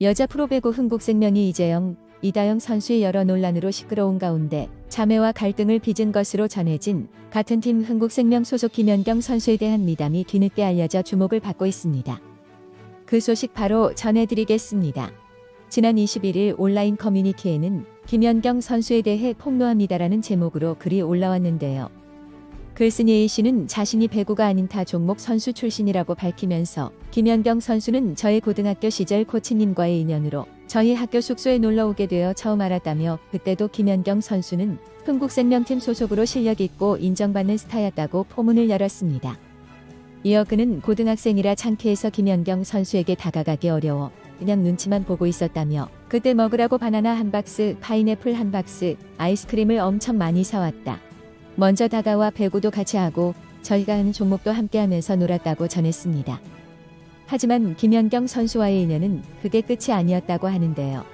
여자 프로배구 흥국생명이 이재영, 이다영 선수의 여러 논란으로 시끄러운 가운데 자매와 갈등을 빚은 것으로 전해진 같은 팀 흥국생명 소속 김연경 선수에 대한 미담이 뒤늦게 알려져 주목을 받고 있습니다. 그 소식 바로 전해드리겠습니다. 지난 21일 온라인 커뮤니티에는 김연경 선수에 대해 폭로합니다라는 제목으로 글이 올라왔는데요. 글쓴이 A씨는 자신이 배구가 아닌 타 종목 선수 출신이라고 밝히면서 김연경 선수는 저의 고등학교 시절 코치님과의 인연으로 저희 학교 숙소에 놀러오게 되어 처음 알았다며, 그때도 김연경 선수는 흥국생명팀 소속으로 실력 있고 인정받는 스타였다고 포문을 열었습니다. 이어 그는 고등학생이라 창피해서 김연경 선수에게 다가가기 어려워 그냥 눈치만 보고 있었다며, 그때 먹으라고 바나나 한 박스, 파인애플 한 박스, 아이스크림을 엄청 많이 사왔다. 먼저 다가와 배구도 같이 하고 저희가 하는 종목도 함께하면서 놀았다고 전했습니다. 하지만 김연경 선수와의 인연은 그게 끝이 아니었다고 하는데요.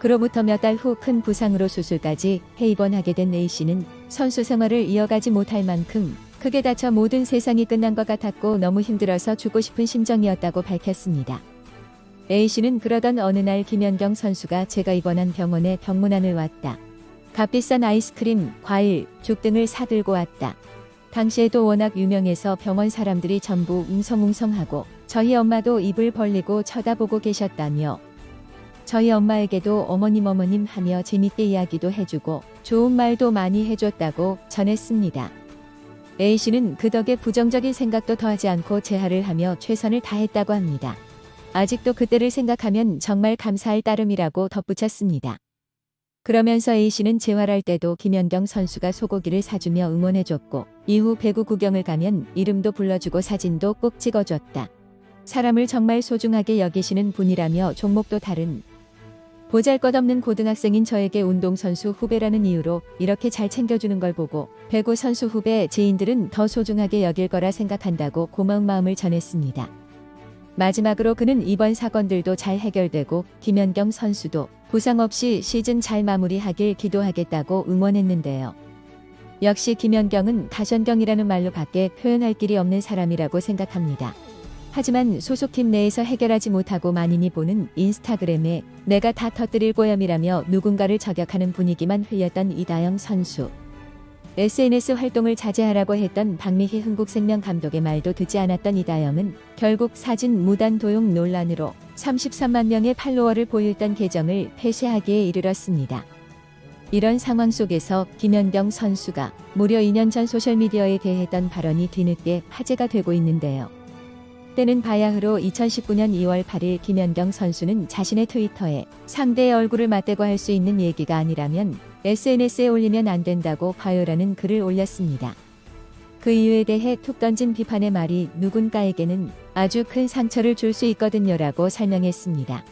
그로부터 몇 달 후 큰 부상으로 수술까지 입원하게 된 A씨는 선수 생활을 이어가지 못할 만큼 크게 다쳐 모든 세상이 끝난 것 같았고 너무 힘들어서 죽고 싶은 심정이었다고 밝혔습니다. A씨는 그러던 어느 날 김연경 선수가 제가 입원한 병원에 병문안을 왔다. 값비싼 아이스크림, 과일, 죽 등을 사들고 왔다. 당시에도 워낙 유명해서 병원 사람들이 전부 웅성웅성하고 저희 엄마도 입을 벌리고 쳐다보고 계셨다며, 저희 엄마에게도 어머님 하며 재밌게 이야기도 해주고 좋은 말도 많이 해줬다고 전했습니다. A씨는 그 덕에 부정적인 생각도 더하지 않고 재활을 하며 최선을 다했다고 합니다. 아직도 그때를 생각하면 정말 감사할 따름이라고 덧붙였습니다. 그러면서 A씨는 재활할 때도 김연경 선수가 소고기를 사주며 응원해줬고 이후 배구 구경을 가면 이름도 불러주고 사진도 꼭 찍어줬다. 사람을 정말 소중하게 여기시는 분이라며 종목도 다른 보잘것없는 고등학생인 저에게 운동선수 후배라는 이유로 이렇게 잘 챙겨주는 걸 보고 배구 선수 후배 지인들은 더 소중하게 여길 거라 생각한다고 고마운 마음을 전했습니다. 마지막으로 그는 이번 사건들도 잘 해결되고 김연경 선수도 부상 없이 시즌 잘 마무리하길 기도하겠다고 응원했는데요. 역시 김연경은 가션경이라는 말로 밖에 표현할 길이 없는 사람이라고 생각합니다. 하지만 소속팀 내에서 해결하지 못하고 만인이 보는 인스타그램에 내가 다 터뜨릴 고염이라며 누군가를 저격하는 분위기만 흘렸던 이다영 선수. SNS 활동을 자제하라고 했던 박미희 흥국생명 감독의 말도 듣지 않았던 이다영은 결국 사진 무단 도용 논란으로 33만 명의 팔로워를 보유했던 계정을 폐쇄하기에 이르렀습니다. 이런 상황 속에서 김연경 선수가 무려 2년 전 소셜미디어에 대해 했던 발언이 뒤늦게 화제가 되고 있는데요. 때는 바야흐로 2019년 2월 8일 김연경 선수는 자신의 트위터에 상대의 얼굴을 맞대고 할 수 있는 얘기가 아니라면 SNS에 올리면 안 된다고 봐요라는 글을 올렸습니다. 그 이유에 대해 툭 던진 비판의 말이 누군가에게는 아주 큰 상처를 줄 수 있거든요라고 설명했습니다.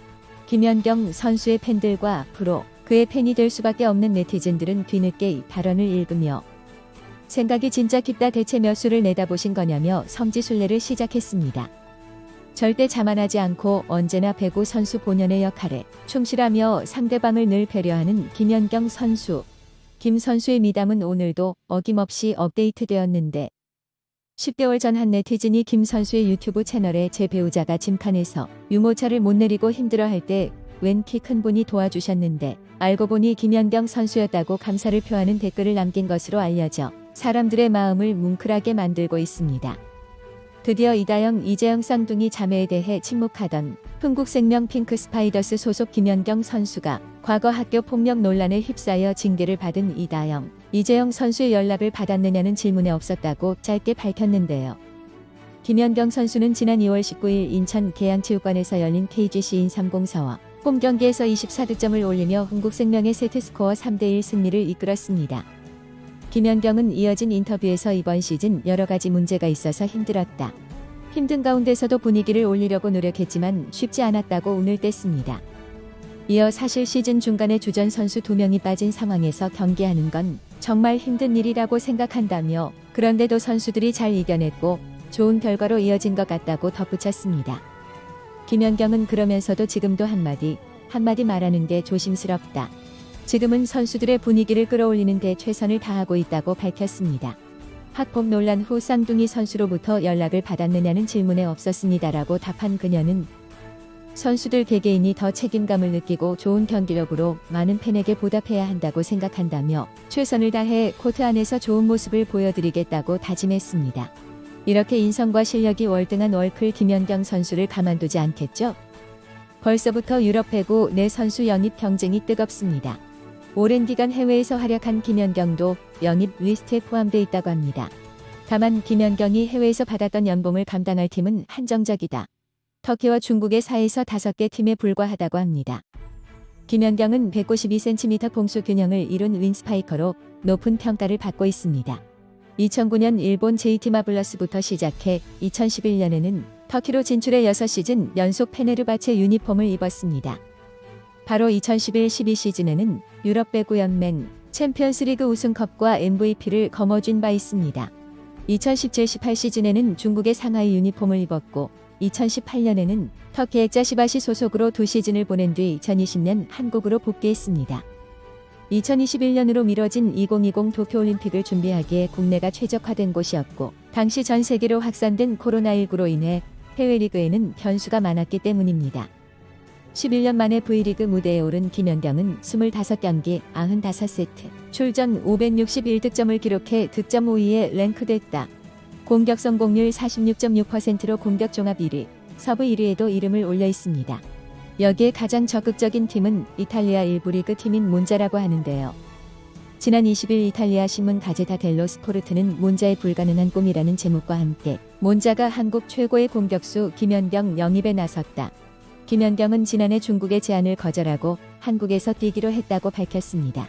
김연경 선수의 팬들과 앞으로 그의 팬이 될 수밖에 없는 네티즌들은 뒤늦게 이 발언을 읽으며 생각이 진짜 깊다, 대체 몇 수를 내다보신 거냐며 성지순례를 시작했습니다. 절대 자만하지 않고 언제나 배구 선수 본연의 역할에 충실하며 상대방을 늘 배려하는 김연경 선수. 김 선수의 미담은 오늘도 어김없이 업데이트되었는데 10개월 전 한 네티즌이 김 선수의 유튜브 채널에 제 배우자가 짐칸에서 유모차를 못 내리고 힘들어할 때 웬 키 큰 분이 도와주셨는데 알고 보니 김연경 선수였다고 감사를 표하는 댓글을 남긴 것으로 알려져 사람들의 마음을 뭉클하게 만들고 있습니다. 드디어 이다영, 이재영 쌍둥이 자매에 대해 침묵하던 흥국생명 핑크스파이더스 소속 김연경 선수가 과거 학교 폭력 논란에 휩싸여 징계를 받은 이다영, 이재영 선수의 연락을 받았느냐는 질문에 없었다고 짧게 밝혔는데요. 김연경 선수는 지난 2월 19일 인천 계양체육관에서 열린 KGC 인삼공사와 홈경기에서 24득점을 올리며 흥국생명의 세트스코어 3대1 승리를 이끌었습니다. 김연경은 이어진 인터뷰에서 이번 시즌 여러 가지 문제가 있어서 힘들었다. 힘든 가운데서도 분위기를 올리려고 노력했지만 쉽지 않았다고 운을 뗐습니다. 이어 사실 시즌 중간에 주전 선수 2명이 빠진 상황에서 경기하는 건 정말 힘든 일이라고 생각한다며, 그런데도 선수들이 잘 이겨냈고 좋은 결과로 이어진 것 같다고 덧붙였습니다. 김연경은 그러면서도 지금도 한마디 말하는 게 조심스럽다. 지금은 선수들의 분위기를 끌어올리는 데 최선을 다하고 있다고 밝혔습니다. 학폭 논란 후 쌍둥이 선수로부터 연락을 받았느냐는 질문에 없었습니다라고 답한 그녀는 선수들 개개인이 더 책임감을 느끼고 좋은 경기력으로 많은 팬에게 보답해야 한다고 생각한다며 최선을 다해 코트 안에서 좋은 모습을 보여드리겠다고 다짐했습니다. 이렇게 인성과 실력이 월등한 월클 김연경 선수를 가만두지 않겠죠? 벌써부터 유럽 배구 내 선수 영입 경쟁이 뜨겁습니다. 오랜 기간 해외에서 활약한 김연경도 영입 리스트에 포함돼 있다고 합니다. 다만 김연경이 해외에서 받았던 연봉을 감당할 팀은 한정적이다. 터키와 중국의 4에서 5개 팀에 불과하다고 합니다. 김연경은 192cm 공수 균형을 이룬 윙스파이커로 높은 평가를 받고 있습니다. 2009년 일본 JT마블러스부터 시작해 2011년에는 터키로 진출해 6시즌 연속 페네르바체 유니폼을 입었습니다. 바로 2011-12 시즌에는 유럽 배구 연맹 챔피언스리그 우승컵과 MVP를 거머쥔 바 있습니다. 2017-18 시즌에는 중국의 상하이 유니폼을 입었고 2018년에는 터키 액자시바시 소속으로 2시즌을 보낸 뒤 2020년 한국으로 복귀했습니다. 2021년으로 미뤄진 2020 도쿄올림픽을 준비하기에 국내가 최적화된 곳이었고 당시 전 세계로 확산된 코로나19로 인해 해외 리그에는 변수가 많았기 때문입니다. 11년 만에 V리그 무대에 오른 김연경은 25경기 95세트, 출전 561득점을 기록해 득점 5위에 랭크됐다. 공격 성공률 46.6%로 공격 종합 1위, 서브 1위에도 이름을 올려 있습니다. 여기에 가장 적극적인 팀은 이탈리아 1부 리그 팀인 몬자라고 하는데요. 지난 20일 이탈리아 신문 가제타 델로 스포르트는 몬자의 불가능한 꿈이라는 제목과 함께 몬자가 한국 최고의 공격수 김연경 영입에 나섰다. 김연경은 지난해 중국의 제안을 거절하고 한국에서 뛰기로 했다고 밝혔습니다.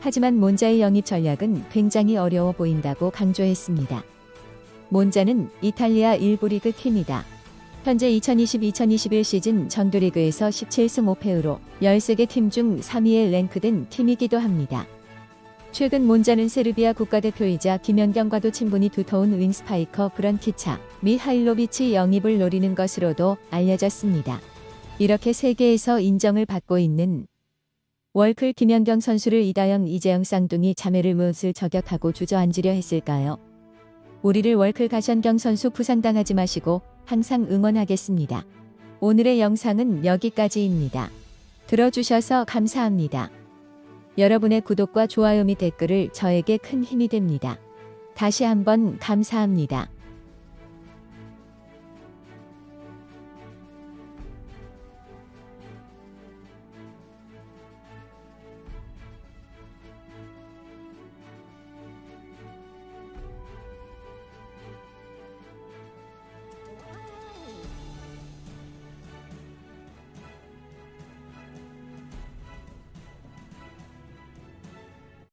하지만 몬자의 영입 전략은 굉장히 어려워 보인다고 강조했습니다. 몬자는 이탈리아 1부 리그 팀이다. 현재 2020-2021 시즌 전도리그에서 17승 5패로 13개 팀 중 3위에 랭크된 팀이기도 합니다. 최근 몬자는 세르비아 국가대표이자 김연경과도 친분이 두터운 윙스파이커 브런키차 미하일로비치 영입을 노리는 것으로도 알려졌습니다. 이렇게 세계에서 인정을 받고 있는 월클 김연경 선수를 이다영, 이재영 쌍둥이 자매를 무엇을 저격하고 주저앉으려 했을까요? 우리를 월클 가션경 선수 부상당하지 마시고 항상 응원하겠습니다. 오늘의 영상은 여기까지입니다. 들어주셔서 감사합니다. 여러분의 구독과 좋아요 및 댓글을 저에게 큰 힘이 됩니다. 다시 한번 감사합니다.